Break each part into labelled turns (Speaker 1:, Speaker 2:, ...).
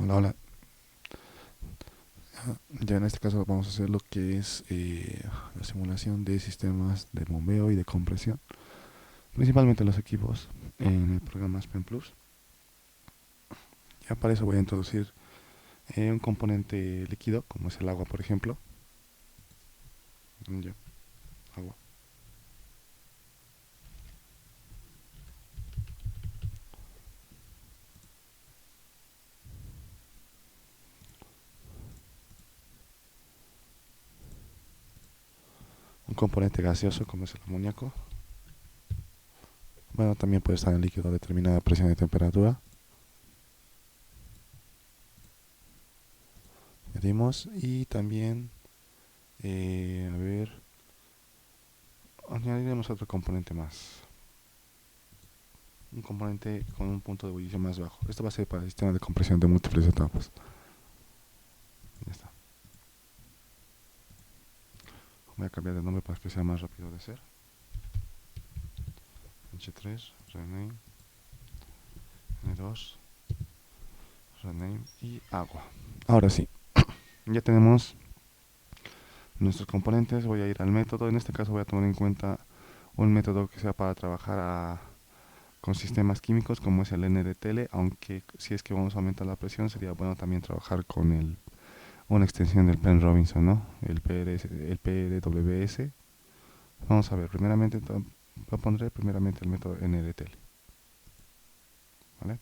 Speaker 1: Hola, hola. Ya en este caso vamos a hacer lo que es la simulación de sistemas de bombeo y de compresión, principalmente los equipos en el programa Aspen Plus. Ya para eso voy a introducir un componente líquido, como es el agua, por ejemplo. Ya, agua. Un componente gaseoso, como es el amoníaco. Bueno, también puede estar en líquido a determinada presión y temperatura. Añadimos y también, a ver, añadiremos otro componente más. Un componente con un punto de ebullición más bajo. Esto va a ser para el sistema de compresión de múltiples etapas. Ya está. Voy a cambiar de nombre para que sea más rápido de hacer. H3, rename, N2, rename y agua. Ahora sí, ya tenemos nuestros componentes. Voy a ir al método. En este caso voy a tomar en cuenta un método que sea para trabajar con sistemas químicos como es el NDTL, aunque si es que vamos a aumentar la presión sería bueno también trabajar con una extensión del Penn Robinson, ¿no? El PRWS. Vamos a ver, primeramente voy a poner primeramente el método NDTL, ¿vale?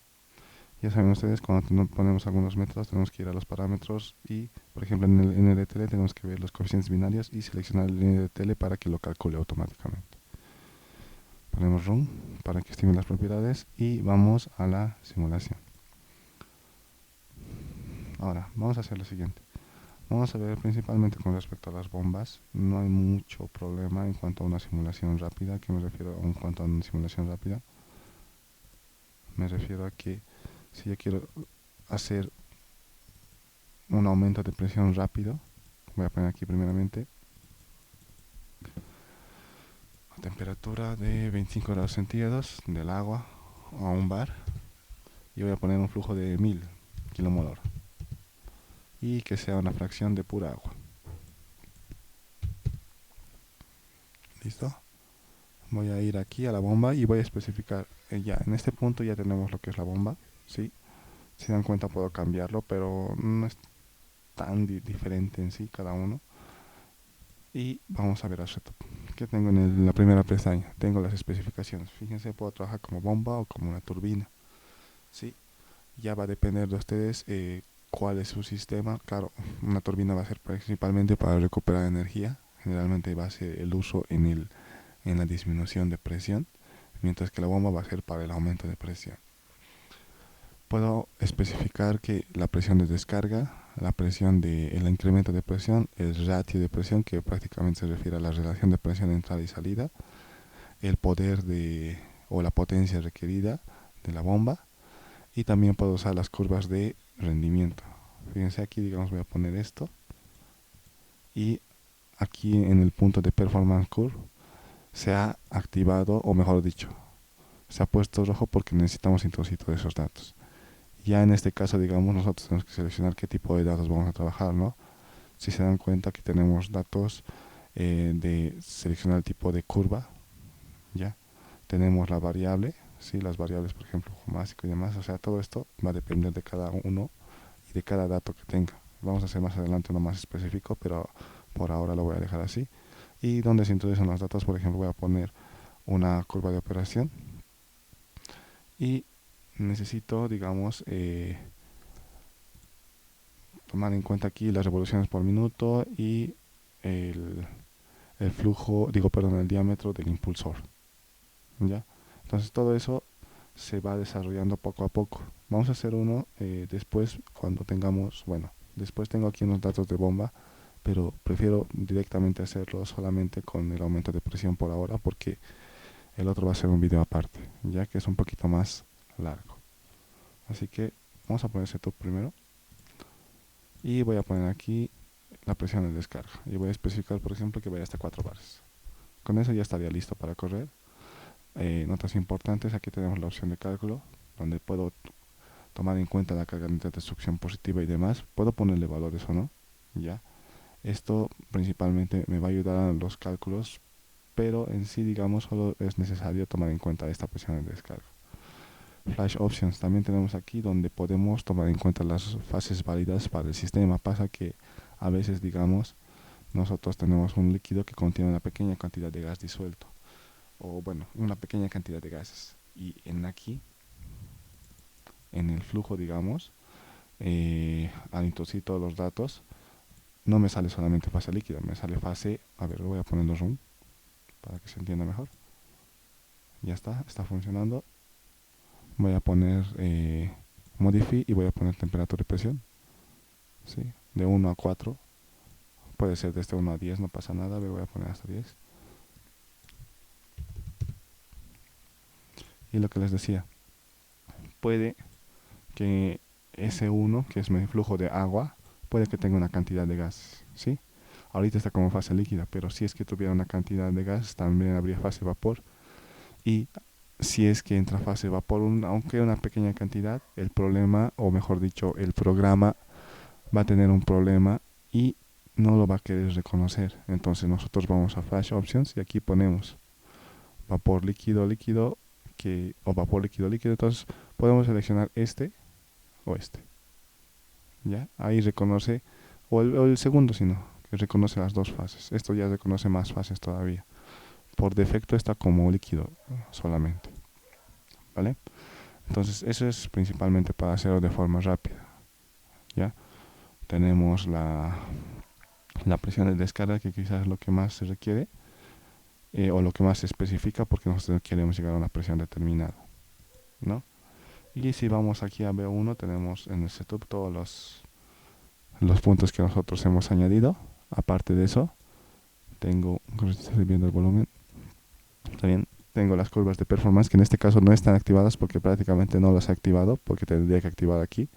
Speaker 1: Ya saben ustedes, cuando ponemos algunos métodos tenemos que ir a los parámetros y, por ejemplo, en el NDTL tenemos que ver los coeficientes binarios y seleccionar el NDTL para que lo calcule automáticamente. Ponemos Run para que estime las propiedades y vamos a la simulación. Ahora, vamos a hacer lo siguiente. Vamos a ver principalmente con respecto a las bombas. No hay mucho problema en cuanto a una simulación rápida. ¿Qué me refiero en cuanto a una simulación rápida? Me refiero a que si yo quiero hacer un aumento de presión rápido, voy a poner aquí primeramente a temperatura de 25 grados centígrados del agua a un bar y voy a poner un flujo de 1000 kilomol y que sea una fracción de pura agua. ¿Listo? Voy a ir aquí a la bomba y voy a especificar, ya en este punto ya tenemos lo que es la bomba, ¿sí? Si se dan cuenta puedo cambiarlo, pero no es tan diferente en sí cada uno. Y vamos a ver el setup. ¿Qué tengo en la primera pestaña? Tengo las especificaciones. Fíjense, puedo trabajar como bomba o como una turbina. ¿Sí? Ya va a depender de ustedes cuál es su sistema. Claro, una turbina va a ser principalmente para recuperar energía. Generalmente va a ser el uso en la disminución de presión, mientras que la bomba va a ser para el aumento de presión. Puedo especificar que la presión de descarga, el incremento de presión, el ratio de presión, que prácticamente se refiere a la relación de presión de entrada y salida, el poder o la potencia requerida de la bomba, y también puedo usar las curvas de rendimiento. Fíjense aquí, digamos, voy a poner esto, y aquí en el punto de performance curve se ha activado, o mejor dicho, se ha puesto rojo porque necesitamos introducir todos esos datos. Ya en este caso, digamos, nosotros tenemos que seleccionar qué tipo de datos vamos a trabajar, ¿no? Si se dan cuenta que tenemos datos de seleccionar el tipo de curva, ¿ya? Tenemos la variable, ¿sí? Las variables, por ejemplo, básico y demás. O sea, todo esto va a depender de cada uno y de cada dato que tenga. Vamos a hacer más adelante uno más específico, pero por ahora lo voy a dejar así. Y donde se introducen los datos, por ejemplo, voy a poner una curva de operación y necesito, digamos, tomar en cuenta aquí las revoluciones por minuto y el, el flujo, digo, perdón, el diámetro del impulsor, ¿ya? Entonces todo eso se va desarrollando poco a poco. Vamos a hacer uno después cuando tengamos, bueno, después tengo aquí unos datos de bomba, pero prefiero directamente hacerlo solamente con el aumento de presión por ahora porque el otro va a ser un video aparte, ya que es un poquito más largo. Así que vamos a poner setup primero y voy a poner aquí la presión de descarga y voy a especificar, por ejemplo, que vaya hasta 4 bares. Con eso ya estaría listo para correr. Notas importantes, aquí tenemos la opción de cálculo donde puedo tomar en cuenta la carga neta de succión positiva y demás, puedo ponerle valores o no, ya. Esto principalmente me va a ayudar a los cálculos, pero en sí, digamos, solo es necesario tomar en cuenta esta presión de descarga. Flash Options también tenemos aquí donde podemos tomar en cuenta las fases válidas para el sistema. Pasa que a veces, digamos, nosotros tenemos un líquido que contiene una pequeña cantidad de gas disuelto, o bueno, una pequeña cantidad de gases. Y en aquí, en el flujo, digamos, al introducir todos los datos, no me sale solamente fase líquida, me sale fase, a ver, voy a ponerlo zoom para que se entienda mejor. Ya está funcionando. Voy a poner modify y voy a poner temperatura y presión, ¿sí? De 1 a 4, puede ser desde 1 a 10, no pasa nada, voy a poner hasta 10. Y lo que les decía, puede que S1, que es mi flujo de agua, puede que tenga una cantidad de gas, ¿sí? Ahorita está como fase líquida, pero si es que tuviera una cantidad de gas, también habría fase vapor. Y si es que entra fase vapor, aunque una pequeña cantidad, el problema, o mejor dicho, el programa va a tener un problema y no lo va a querer reconocer. Entonces nosotros vamos a Flash Options y aquí ponemos vapor líquido líquido o vapor líquido líquido. Entonces podemos seleccionar este o este. ¿Ya? Ahí reconoce, o el segundo, si no, que reconoce las dos fases. Esto ya reconoce más fases todavía. Por defecto está como líquido solamente. ¿Vale? Entonces eso es principalmente para hacerlo de forma rápida. ¿Ya? Tenemos la presión de descarga, que quizás es lo que más se requiere, o lo que más se especifica, porque nosotros queremos llegar a una presión determinada, ¿no? Y si vamos aquí a B1, tenemos en el setup todos los puntos que nosotros hemos añadido. Aparte de eso, tengo, estoy viendo el volumen, también tengo las curvas de performance, que en este caso no están activadas porque prácticamente no las he activado, porque tendría que activar aquí,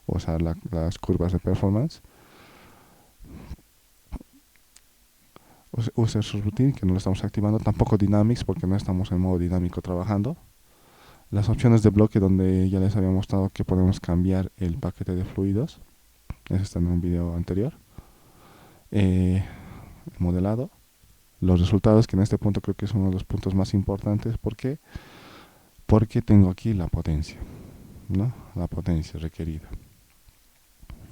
Speaker 1: usar las curvas de performance. User Subroutine, que no lo estamos activando, tampoco Dynamics porque no estamos en modo dinámico trabajando. Las opciones de bloque, donde ya les había mostrado que podemos cambiar el paquete de fluidos, eso está en un video anterior. El modelado, los resultados, que en este punto creo que es uno de los puntos más importantes. ¿Por qué? Porque tengo aquí la potencia, ¿no? La potencia requerida.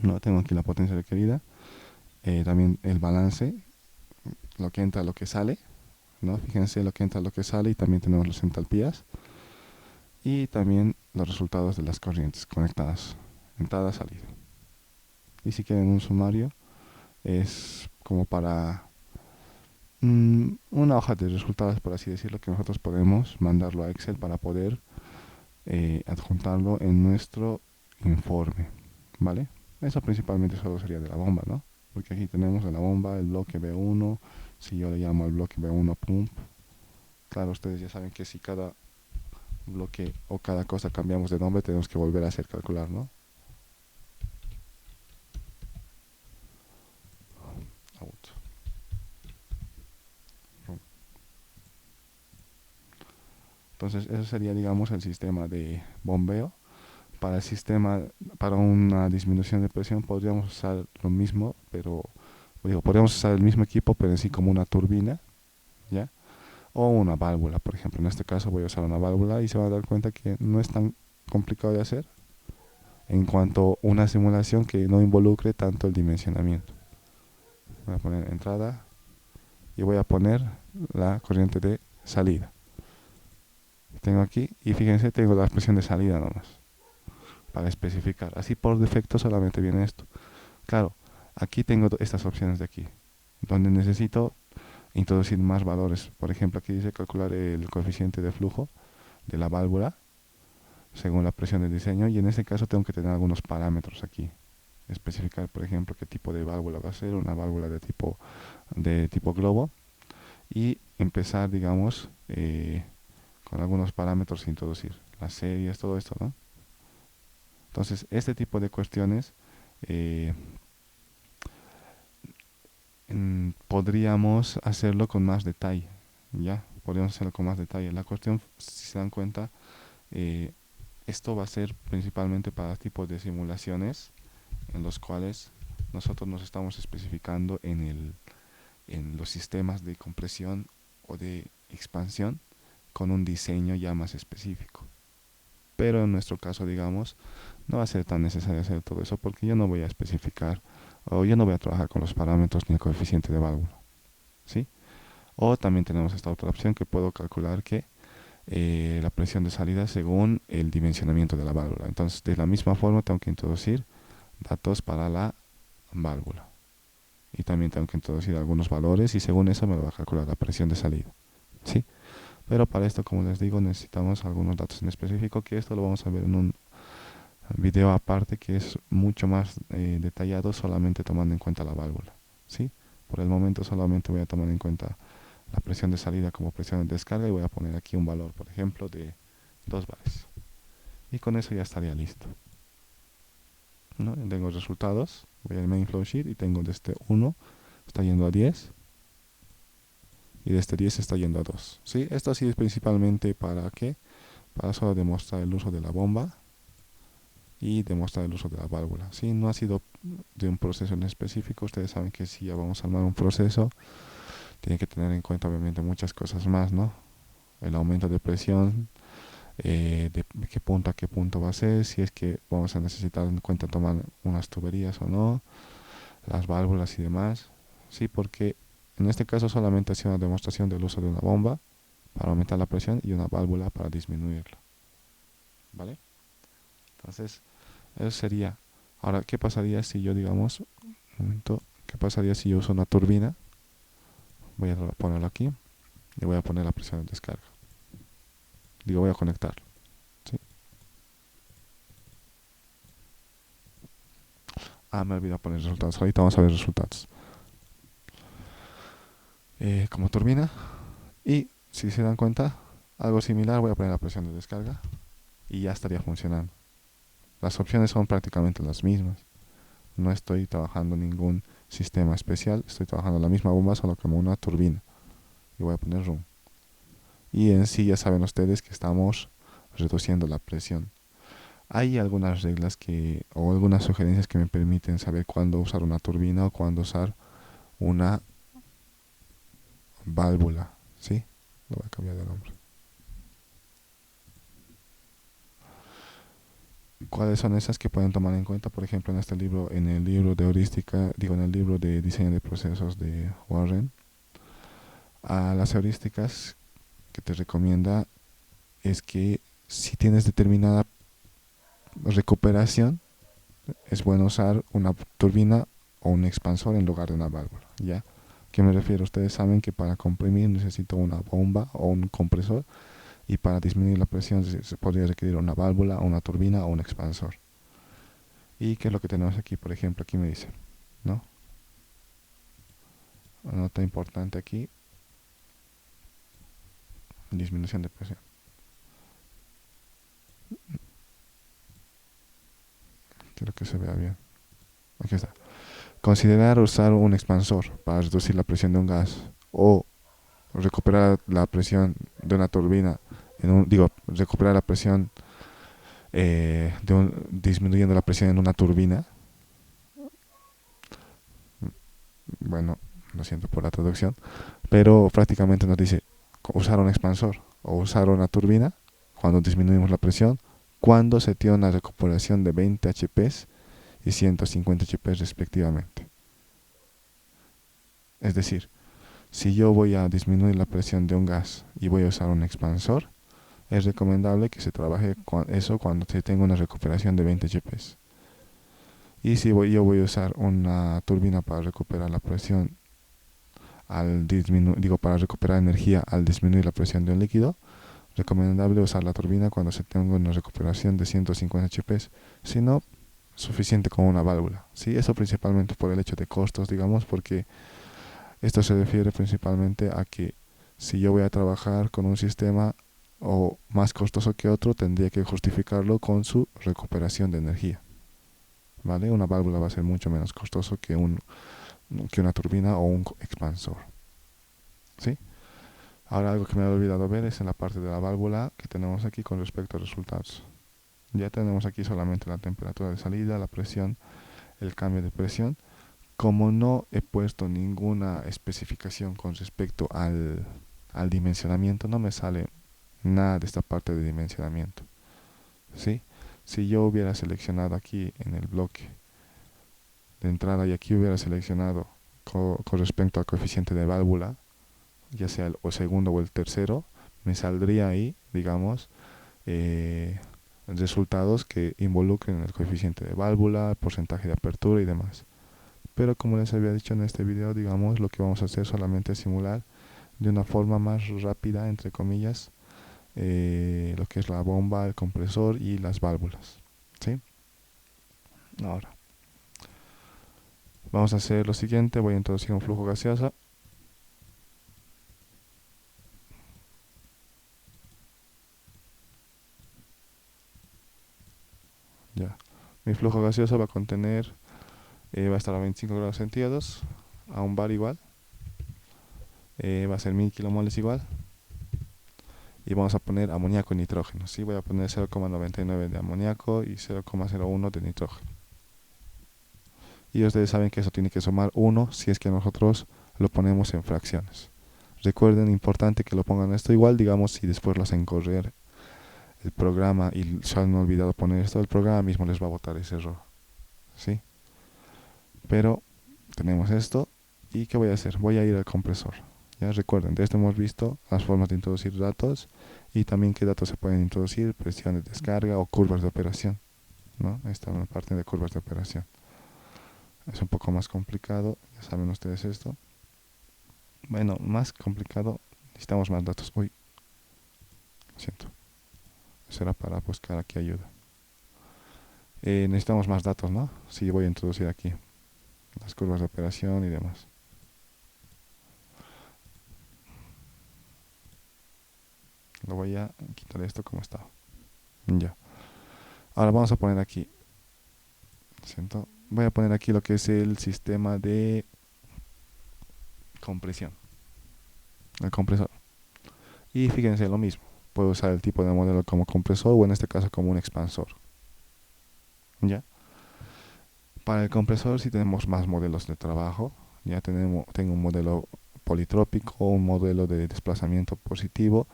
Speaker 1: No tengo aquí la potencia requerida. También el balance, lo que entra, lo que sale, ¿no? Fíjense lo que entra, lo que sale, y también tenemos las entalpías y también los resultados de las corrientes conectadas, entrada, salida. Y si quieren un sumario, es como para una hoja de resultados, por así decirlo, que nosotros podemos mandarlo a Excel para poder adjuntarlo en nuestro informe, ¿vale? Eso principalmente solo sería de la bomba, ¿no? Porque aquí tenemos de la bomba el bloque B1, si yo le llamo al bloque B1 pump. Claro, ustedes ya saben que si cada bloque o cada cosa cambiamos de nombre, tenemos que volver a hacer calcular, ¿no? Entonces, eso sería, digamos, el sistema de bombeo. Para el sistema, para una disminución de presión, podríamos usar lo mismo, pero digo, podríamos usar el mismo equipo, pero en sí como una turbina, ¿ya? O una válvula, por ejemplo. En este caso voy a usar una válvula y se van a dar cuenta que no es tan complicado de hacer en cuanto a una simulación que no involucre tanto el dimensionamiento. Voy a poner entrada y voy a poner la corriente de salida. Tengo aquí, y fíjense, tengo la presión de salida nomás, para especificar. Así por defecto solamente viene esto. Claro, aquí tengo estas opciones de aquí, donde necesito introducir más valores. Por ejemplo, aquí dice calcular el coeficiente de flujo de la válvula según la presión de diseño, y en este caso tengo que tener algunos parámetros aquí. Especificar, por ejemplo, qué tipo de válvula va a ser, una válvula de tipo globo, y empezar, digamos, con algunos parámetros a introducir, las series, todo esto, ¿no? Entonces, este tipo de cuestiones podríamos hacerlo con más detalle, ¿ya? Podríamos hacerlo con más detalle. La cuestión, si se dan cuenta, eh, Esto va a ser principalmente para tipos de simulaciones en los cuales nosotros nos estamos especificando en los sistemas de compresión o de expansión con un diseño ya más específico. Pero en nuestro caso, digamos, no va a ser tan necesario hacer todo eso porque yo no voy a especificar o yo no voy a trabajar con los parámetros ni el coeficiente de válvula, ¿sí? O también tenemos esta otra opción que puedo calcular que la presión de salida según el dimensionamiento de la válvula. Entonces, de la misma forma tengo que introducir datos para la válvula. Y también tengo que introducir algunos valores y según eso me lo va a calcular la presión de salida, ¿sí? Pero para esto, como les digo, necesitamos algunos datos en específico, que esto lo vamos a ver en un video aparte que es mucho más detallado, solamente tomando en cuenta la válvula, ¿sí? Por el momento solamente voy a tomar en cuenta la presión de salida como presión de descarga y voy a poner aquí un valor, por ejemplo, de 2 bares. Y con eso ya estaría listo, ¿no? Tengo resultados, voy al main flow sheet y tengo desde 1 está yendo a 10 y desde 10 está yendo a 2, ¿sí? Esto así es principalmente para qué, para solo demostrar el uso de la bomba y demostrar el uso de la válvula. Si no ha sido de un proceso en específico, ustedes saben que si ya vamos a armar un proceso, tienen que tener en cuenta obviamente muchas cosas más, ¿no? El aumento de presión, de qué punto a qué punto va a ser, si es que vamos a necesitar en cuenta tomar unas tuberías o no, las válvulas y demás. Sí, porque en este caso solamente ha sido una demostración del uso de una bomba para aumentar la presión y una válvula para disminuirla, ¿vale? Entonces, eso sería. Ahora, ¿qué pasaría si yo, digamos, un momento, qué pasaría si yo uso una turbina? Voy a ponerlo aquí y voy a poner la presión de descarga. Digo, voy a conectarlo, ¿sí? Ah, me olvidé poner resultados. Ahorita vamos a ver resultados. Como turbina. Y si se dan cuenta, algo similar, voy a poner la presión de descarga y ya estaría funcionando. Las opciones son prácticamente las mismas. No estoy trabajando ningún sistema especial, estoy trabajando la misma bomba solo como una turbina. Y voy a poner room. Y en sí ya saben ustedes que estamos reduciendo la presión. Hay algunas reglas que, o algunas sugerencias que me permiten saber cuándo usar una turbina o cuándo usar una válvula, ¿sí? Lo voy a cambiar de nombre. ¿Cuáles son esas que pueden tomar en cuenta? Por ejemplo, en este libro, en el libro de heurística, digo, en el libro de diseño de procesos de Warren, a las heurísticas que te recomienda es que si tienes determinada recuperación, es bueno usar una turbina o un expansor en lugar de una válvula, ¿ya? ¿A qué me refiero? Ustedes saben que para comprimir necesito una bomba o un compresor y para disminuir la presión se podría requerir una válvula, una turbina o un expansor. ¿Y qué es lo que tenemos aquí? Por ejemplo, aquí me dice, ¿no? Una nota importante aquí, disminución de presión. Quiero que se vea bien. Aquí está. Considerar usar un expansor para reducir la presión de un gas o recuperar la presión de una turbina, recuperar la presión disminuyendo la presión en una turbina. Bueno, lo siento por la traducción, pero prácticamente nos dice usar un expansor o usar una turbina cuando disminuimos la presión, cuando se tiene una recuperación de 20 HP y 150 HP respectivamente. Es decir, si yo voy a disminuir la presión de un gas y voy a usar un expansor, es recomendable que se trabaje eso cuando se tenga una recuperación de 20 HP. Y si yo voy a usar una turbina para recuperar la presión para recuperar energía al disminuir la presión de un líquido, recomendable usar la turbina cuando se tenga una recuperación de 150 HP, si no, suficiente con una válvula. ¿Sí? Eso principalmente por el hecho de costos, digamos, porque esto se refiere principalmente a que si yo voy a trabajar con un sistema o más costoso que otro, tendría que justificarlo con su recuperación de energía. ¿Vale? Una válvula va a ser mucho menos costoso que una turbina o un expansor. ¿Sí? Ahora algo que me he olvidado ver es en la parte de la válvula que tenemos aquí con respecto a resultados. Ya tenemos aquí solamente la temperatura de salida, la presión, el cambio de presión. Como no he puesto ninguna especificación con respecto al dimensionamiento, no me sale nada de esta parte de dimensionamiento, ¿sí? Si yo hubiera seleccionado aquí en el bloque de entrada y aquí hubiera seleccionado con respecto al coeficiente de válvula, ya sea el o segundo o el tercero, me saldría ahí, digamos, eh, resultados que involucren el coeficiente de válvula, porcentaje de apertura y demás. Pero como les había dicho en este video, digamos, lo que vamos a hacer solamente es simular de una forma más rápida, entre comillas, lo que es la bomba, el compresor y las válvulas, ¿sí? Ahora, vamos a hacer lo siguiente, voy a introducir un flujo gaseoso. Ya. Mi flujo gaseoso va a contener, va a estar a 25 grados centígrados, a un bar igual, va a ser 1000 kilomoles igual, y vamos a poner amoníaco y nitrógeno, ¿sí? Voy a poner 0,99 de amoníaco y 0,01 de nitrógeno. Y ustedes saben que eso tiene que sumar 1 si es que nosotros lo ponemos en fracciones. Recuerden, importante que lo pongan esto igual, digamos, si después lo hacen correr el programa y se han olvidado poner esto, el programa mismo les va a botar ese error, ¿sí? Pero tenemos esto, ¿y qué voy a hacer? Voy a ir al compresor. Ya recuerden, de esto hemos visto las formas de introducir datos y también qué datos se pueden introducir, presiones de descarga o curvas de operación, ¿no? Esta es una parte de curvas de operación. Es un poco más complicado, ya saben ustedes esto. Bueno, más complicado, necesitamos más datos. Uy, lo siento. Será para buscar aquí ayuda. Necesitamos más datos, ¿no? Sí, voy a introducir aquí las curvas de operación y demás. Lo voy a quitar esto como estaba. Ya. Ahora vamos a poner aquí. Siento. Voy a poner aquí lo que es el sistema de compresión. El compresor. Y fíjense lo mismo. Puedo usar el tipo de modelo como compresor o en este caso como un expansor. ¿Ya? Para el compresor sí tenemos más modelos de trabajo. Ya tengo un modelo politrópico, un modelo de desplazamiento positivo.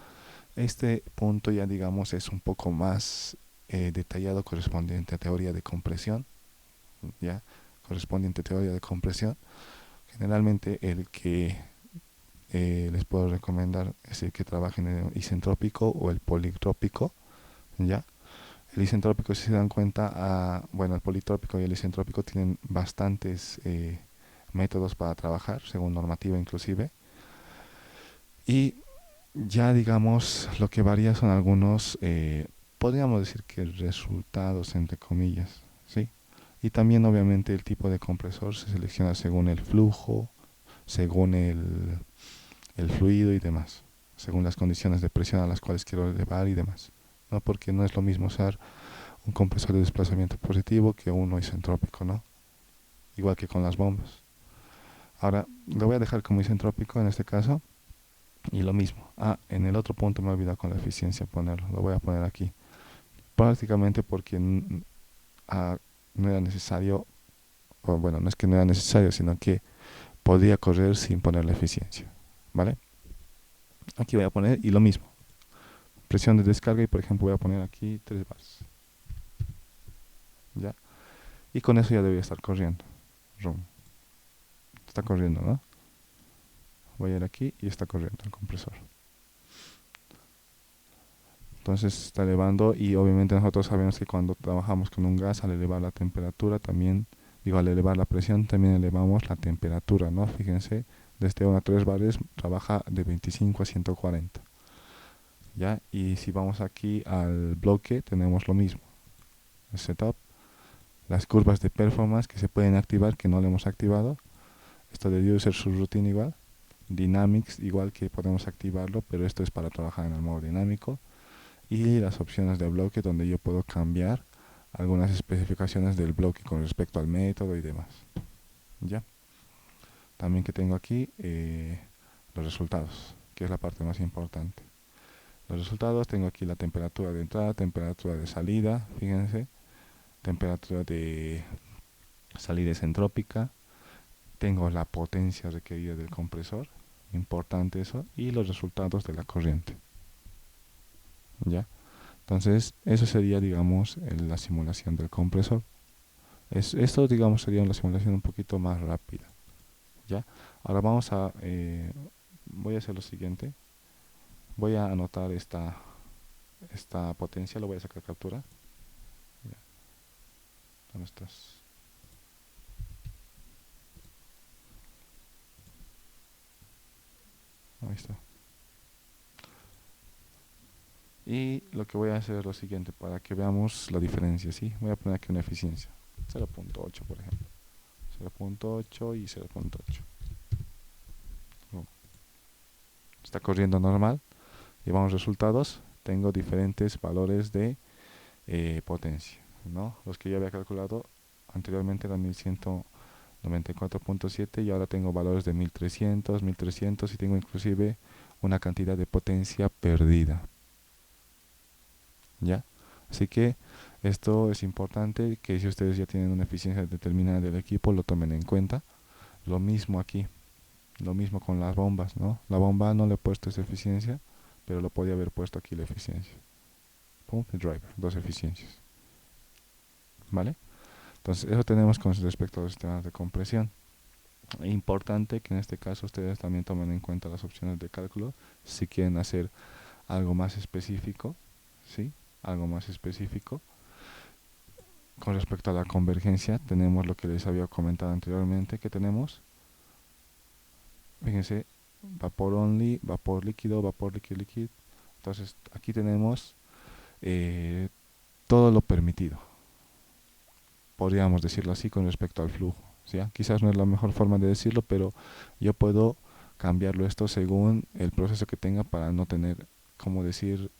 Speaker 1: Este punto ya digamos es un poco más detallado correspondiente a teoría de compresión. Ya, correspondiente a teoría de compresión. Generalmente el que les puedo recomendar es el que trabaje en el isentrópico o el politrópico. Ya, el isentrópico, si se dan cuenta, bueno, el politrópico y el isentrópico tienen bastantes métodos para trabajar, según normativa inclusive. Y ya digamos, lo que varía son algunos, podríamos decir que resultados, entre comillas, ¿sí? Y también obviamente el tipo de compresor se selecciona según el flujo, según el fluido y demás, según las condiciones de presión a las cuales quiero elevar y demás, ¿no? Porque no es lo mismo usar un compresor de desplazamiento positivo que uno isentrópico, ¿no? Igual que con las bombas. Ahora, lo voy a dejar como isentrópico en este caso. Y lo mismo. En el otro punto me he olvidado con la eficiencia ponerlo. Lo voy a poner aquí. Prácticamente porque no era necesario, o bueno, no es que no era necesario, sino que podía correr sin poner la eficiencia. ¿Vale? Aquí voy a poner, y lo mismo. Presión de descarga y por ejemplo voy a poner aquí 3 bars. ¿Ya? Y con eso ya debería estar corriendo. Rum. Está corriendo, ¿no? Voy a ir aquí y está corriendo el compresor. Entonces está elevando y obviamente nosotros sabemos que cuando trabajamos con un gas, al elevar la temperatura también, digo, al elevar la presión también elevamos la temperatura, ¿no? Fíjense, desde 1 a 3 bares trabaja de 25 a 140. ¿Ya? Y si vamos aquí al bloque, tenemos lo mismo. El setup, las curvas de performance que se pueden activar, que no le hemos activado. Esto de user subroutine igual. Dynamics igual que podemos activarlo, pero esto es para trabajar en el modo dinámico. Y las opciones de bloque donde yo puedo cambiar algunas especificaciones del bloque con respecto al método y demás. ¿Ya? También que tengo aquí los resultados, que es la parte más importante. los resultados. Tengo aquí la temperatura de entrada, temperatura de salida, fíjense, temperatura de salida isentrópica, tengo la potencia requerida del compresor, importante eso, y los resultados de la corriente. ¿Ya? Entonces, eso sería, digamos, la simulación del compresor. Esto, digamos, sería una simulación un poquito más rápida. ¿Ya? Ahora voy a hacer lo siguiente. Voy a anotar esta potencia, lo voy a sacar captura. ¿Ya? ¿Dónde estás? Ahí está. Y lo que voy a hacer es lo siguiente, para que veamos la diferencia, ¿sí? Voy a poner aquí una eficiencia, 0.8 por ejemplo. 0.8 y 0.8. Está corriendo normal. Llevamos resultados. Tengo diferentes valores de potencia, ¿no? Los que ya había calculado anteriormente eran 1194.7 y ahora tengo valores de 1300, 1300 y tengo inclusive una cantidad de potencia perdida. ¿Ya? Así que esto es importante, que si ustedes ya tienen una eficiencia determinada del equipo, lo tomen en cuenta. Lo mismo aquí, lo mismo con las bombas, ¿no? La bomba no le he puesto esa eficiencia, pero lo podía haber puesto aquí la eficiencia. Pump y driver, dos eficiencias. ¿Vale? Entonces, eso tenemos con respecto a los sistemas de compresión. Importante que en este caso ustedes también tomen en cuenta las opciones de cálculo si quieren hacer algo más específico, ¿sí? Algo más específico. Con respecto a la convergencia, tenemos lo que les había comentado anteriormente, que tenemos, fíjense, vapor only, vapor líquido, vapor líquido, líquido. Entonces, aquí tenemos todo lo permitido, podríamos decirlo así con respecto al flujo, ¿sí? Quizás no es la mejor forma de decirlo, pero yo puedo cambiarlo esto según el proceso que tenga para no tener, como decir,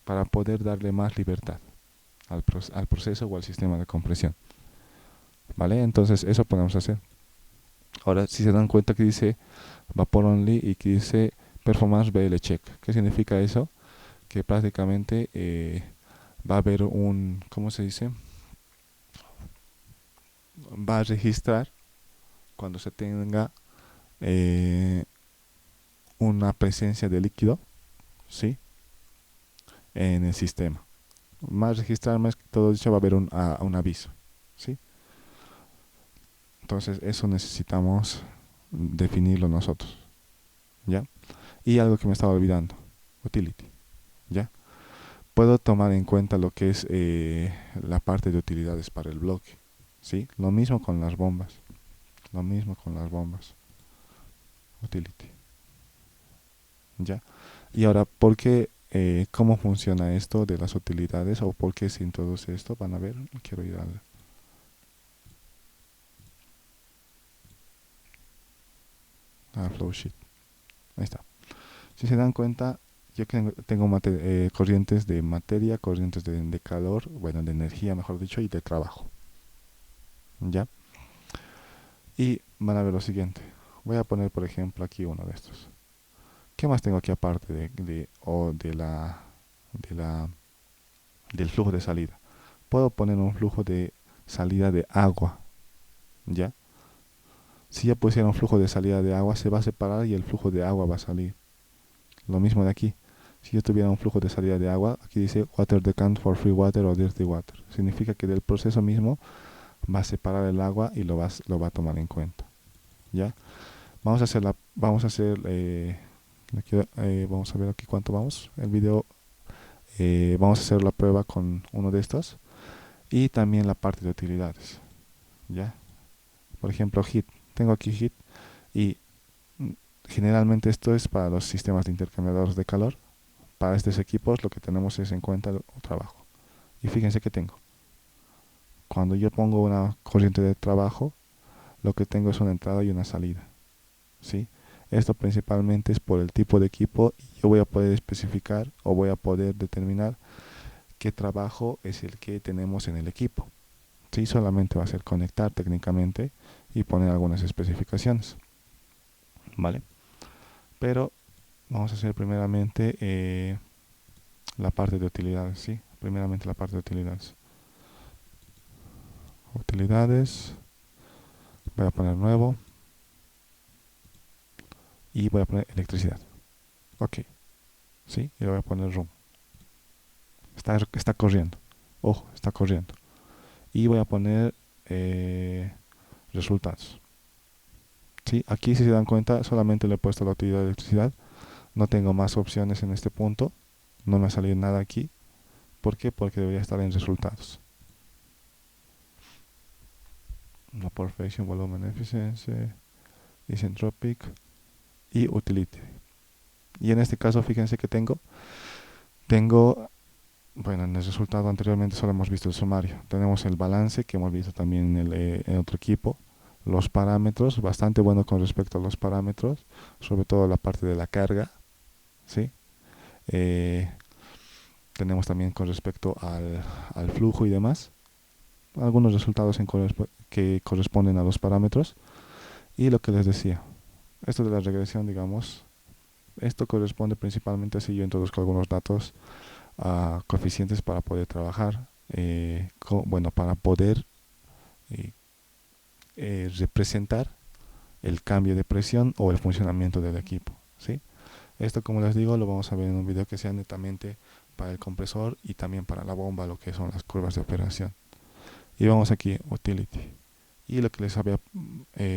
Speaker 1: para poder darle más libertad al proceso o al sistema de compresión. ¿Vale? Entonces eso podemos hacer. Ahora, si se dan cuenta que dice vapor only y que dice performance BL check, ¿qué significa eso? Que prácticamente va a haber ¿cómo se dice? Va a registrar cuando se tenga una presencia de líquido, ¿sí? En el sistema. Más registrar, más que todo dicho, va a haber un aviso, ¿sí? Entonces eso necesitamos definirlo nosotros, ¿ya? Y algo que me estaba olvidando, utility, ¿ya? Puedo tomar en cuenta lo que es la parte de utilidades para el bloque, ¿sí? Lo mismo con las bombas, lo mismo con las bombas, utility, ¿ya? Y ahora, ¿por qué, cómo funciona esto de las utilidades o por qué se introduce esto? Van a ver, quiero ir al flow sheet. Ahí está. Si se dan cuenta, yo tengo corrientes de materia, corrientes de calor, bueno, de energía, mejor dicho, y de trabajo. ¿Ya? Y van a ver lo siguiente. Voy a poner, por ejemplo, aquí uno de estos. ¿Qué más tengo aquí aparte de la, del flujo de salida? Puedo poner un flujo de salida de agua. ¿Ya? Si ya pusiera un flujo de salida de agua, se va a separar y el flujo de agua va a salir. Lo mismo de aquí. Si yo tuviera un flujo de salida de agua, aquí dice water decant for free water o dirty water. Significa que del proceso mismo va a separar el agua y lo va a tomar en cuenta. ¿Ya? Vamos a ver aquí cuánto vamos. El video, vamos a hacer la prueba con uno de estos. Y también la parte de utilidades. ¿Ya? Por ejemplo, heat. Tengo aquí heat y generalmente esto es para los sistemas de intercambiadores de calor. Para estos equipos lo que tenemos es en cuenta el trabajo. Y fíjense que tengo. Cuando yo pongo una corriente de trabajo, lo que tengo es una entrada y una salida. ¿Sí? Esto principalmente es por el tipo de equipo y yo voy a poder especificar o voy a poder determinar qué trabajo es el que tenemos en el equipo. ¿Sí? Solamente va a ser conectar técnicamente y poner algunas especificaciones. ¿Vale? Pero Vamos a hacer primeramente la parte de utilidades, ¿sí? Primeramente la parte de utilidades. Utilidades, voy a poner nuevo y voy a poner electricidad. Ok, ¿sí? Y le voy a poner room. Está corriendo. Ojo, está corriendo. Y voy a poner resultados. ¿Sí? Aquí, si se dan cuenta, solamente le he puesto la utilidad de electricidad. No tengo más opciones en este punto. No me ha salido nada aquí. ¿Por qué? Porque debería estar en resultados. La perfection, volumen, efficiency, isentropic y utility. Y en este caso, fíjense que tengo, bueno, en el resultado anteriormente solo hemos visto el sumario. Tenemos el balance que hemos visto también en otro equipo. Los parámetros, bastante bueno con respecto a los parámetros, sobre todo la parte de la carga, ¿sí? Eh, tenemos también con respecto al flujo y demás, algunos resultados que corresponden a los parámetros. Y lo que les decía, esto de la regresión, digamos, esto corresponde principalmente a si yo introduzco algunos datos coeficientes para poder trabajar, bueno, para poder eh, representar el cambio de presión o el funcionamiento del equipo, ¿sí? Esto, como les digo, lo vamos a ver en un video que sea netamente para el compresor y también para la bomba, lo que son las curvas de operación. Y vamos aquí, utility. Y lo que les había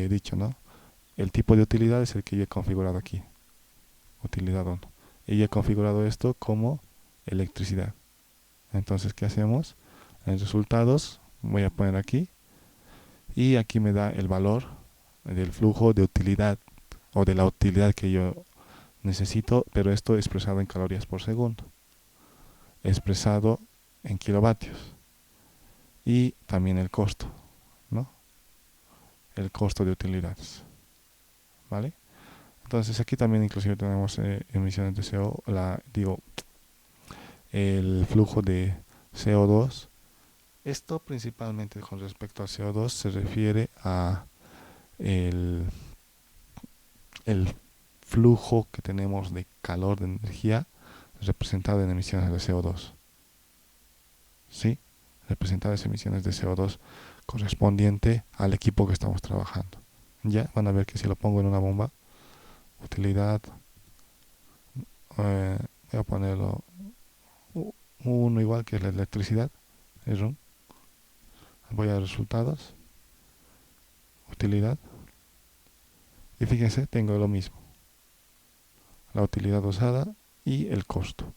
Speaker 1: dicho, ¿no? El tipo de utilidad es el que yo he configurado aquí, utilidad 1. Y yo he configurado esto como electricidad. Entonces, ¿qué hacemos? En resultados voy a poner aquí y aquí me da el valor del flujo de utilidad o de la utilidad que yo necesito, pero esto expresado en calorías por segundo, expresado en kilovatios y también el costo, ¿no? El costo de utilidades, ¿vale? Entonces aquí también inclusive tenemos emisiones de CO, el flujo de CO2. Esto principalmente con respecto al CO2 se refiere a el, el flujo que tenemos de calor, de energía, representado en emisiones de CO2. ¿Sí? Representadas emisiones de CO2 correspondiente al equipo que estamos trabajando. Ya van a ver que si lo pongo en una bomba, utilidad, voy a ponerlo uno igual que la electricidad, es un, voy a resultados, utilidad, y fíjense, tengo lo mismo, la utilidad usada y el costo,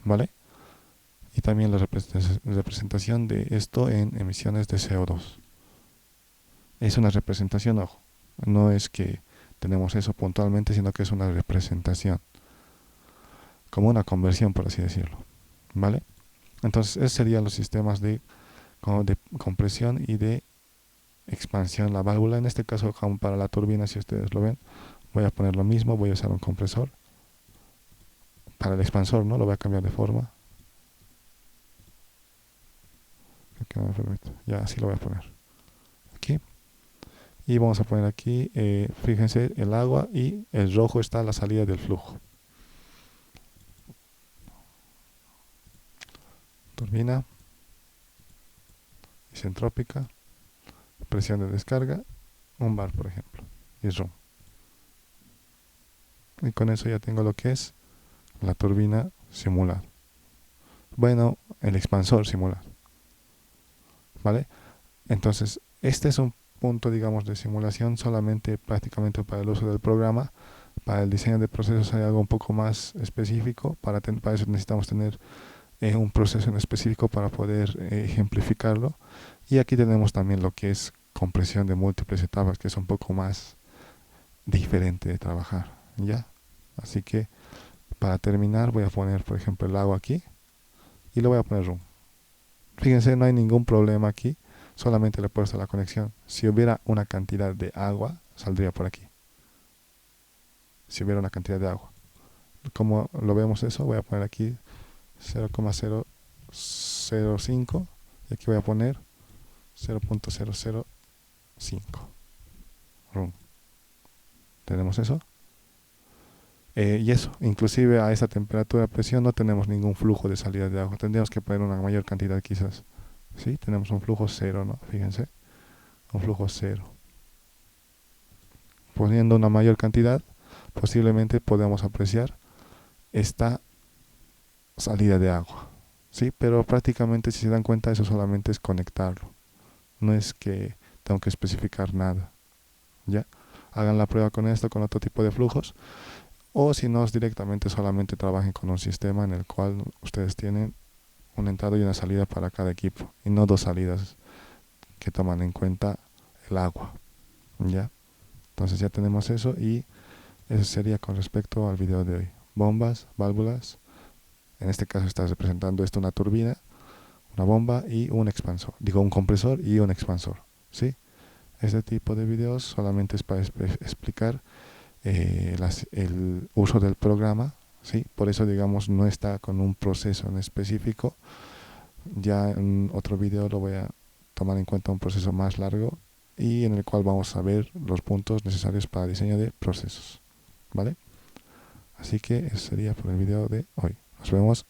Speaker 1: ¿vale? Y también la representación de esto en emisiones de CO2. Es una representación, ojo, no es que tenemos eso puntualmente, sino que es una representación, como una conversión, por así decirlo, ¿vale? Entonces, esos serían los sistemas de compresión y de expansión. La válvula, en este caso, como para la turbina, si ustedes lo ven, voy a poner lo mismo, voy a usar un compresor. Para el expansor, ¿no? Lo voy a cambiar de forma. Que no me permite. Ya, así lo voy a poner. Aquí. Y vamos a poner aquí, fíjense, el agua y el rojo está a la salida del flujo. Turbina, isentrópica, presión de descarga, un bar, por ejemplo, y ROM. Y con eso ya tengo lo que es la turbina simulada. Bueno, el expansor simulado, ¿vale? Entonces, este es un punto, digamos, de simulación solamente prácticamente para el uso del programa. Para el diseño de procesos hay algo un poco más específico. Para eso necesitamos tener un proceso en específico para poder ejemplificarlo. Y aquí tenemos también lo que es compresión de múltiples etapas, que es un poco más diferente de trabajar, ¿ya? Así que para terminar voy a poner, por ejemplo, el agua aquí y le voy a poner room. Fíjense, no hay ningún problema aquí, solamente le he puesto la conexión. Si hubiera una cantidad de agua, saldría por aquí. Si hubiera una cantidad de agua. Como lo vemos eso, voy a poner aquí 0,005 y aquí voy a poner 0.005 room. ¿Tenemos eso? Y eso, inclusive a esa temperatura de presión no tenemos ningún flujo de salida de agua. Tendríamos que poner una mayor cantidad quizás. ¿Sí? Tenemos un flujo cero, ¿no? Fíjense, un flujo cero. Poniendo una mayor cantidad, posiblemente podamos apreciar esta salida de agua. ¿Sí? Pero prácticamente, si se dan cuenta, eso solamente es conectarlo. No es que tengo que especificar nada. ¿Ya? Hagan la prueba con esto, con otro tipo de flujos. O si no, directamente solamente trabajen con un sistema en el cual ustedes tienen una entrada y una salida para cada equipo. Y no dos salidas que toman en cuenta el agua. ¿Ya? Entonces ya tenemos eso y eso sería con respecto al video de hoy. Bombas, válvulas. En este caso está representando esto una turbina, una bomba y un expansor. Digo, un compresor y un expansor. ¿Sí? Este tipo de videos solamente es para explicar el uso del programa. ¿Sí? Por eso, digamos, no está con un proceso en específico. Ya en otro video lo voy a tomar en cuenta un proceso más largo y en el cual vamos a ver los puntos necesarios para diseño de procesos. ¿Vale? Así que eso sería por el video de hoy. Nos vemos